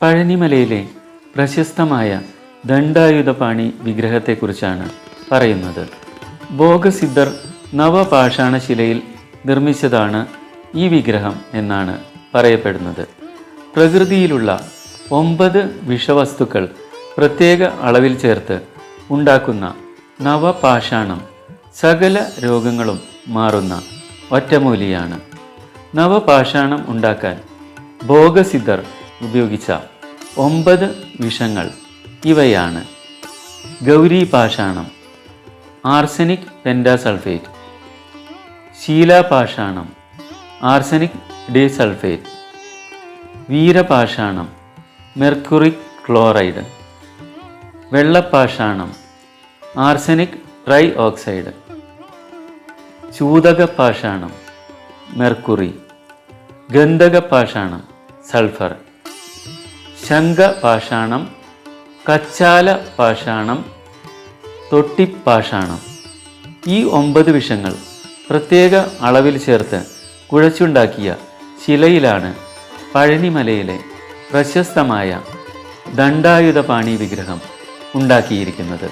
പഴനിമലയിലെ പ്രശസ്തമായ ദണ്ഡായുധപാണി വിഗ്രഹത്തെക്കുറിച്ചാണ് പറയുന്നത്. ഭോഗസിദ്ധർ നവപാഷാണശിലയിൽ നിർമ്മിച്ചതാണ് ഈ വിഗ്രഹം എന്നാണ് പറയപ്പെടുന്നത്. പ്രകൃതിയിലുള്ള 9 വിഷവസ്തുക്കൾ പ്രത്യേക അളവിൽ ചേർത്ത് ഉണ്ടാക്കുന്ന നവപാഷാണം സകല രോഗങ്ങളും മാറുന്ന ഒറ്റമൂലിയാണ്. നവപാഷാണം ഉണ്ടാക്കാൻ ഭോഗസിദ്ധർ ഉപയോഗിച്ച 9 വിഷങ്ങൾ ഇവയാണ്: ഗൗരി പാഷാണം, ആർസനിക് പെൻറ്റാസൾഫേറ്റ്; ശീലാപാഷാണം, ആർസനിക് ഡിസൾഫേറ്റ്; വീരപാഷാണം, മെർക്കുറിക് ക്ലോറൈഡ്; വെള്ളപ്പാഷാണം, ആർസനിക് ട്രൈ ഓക്സൈഡ്; ചൂതകപ്പാഷാണം, മെർക്കുറി; ഗന്ധകപ്പാഷാണം, സൾഫർ; ശംഖപാഷാണം, കച്ചാല പാഷാണം, തൊട്ടിപ്പാഷാണം. ഈ 9 വിഷങ്ങൾ പ്രത്യേക അളവിൽ ചേർത്ത് കുഴച്ചുണ്ടാക്കിയ ശിലയിലാണ് പഴനിമലയിലെ പ്രശസ്തമായ ദണ്ഡായുധപാണി വിഗ്രഹം ഉണ്ടാക്കിയിരിക്കുന്നത്.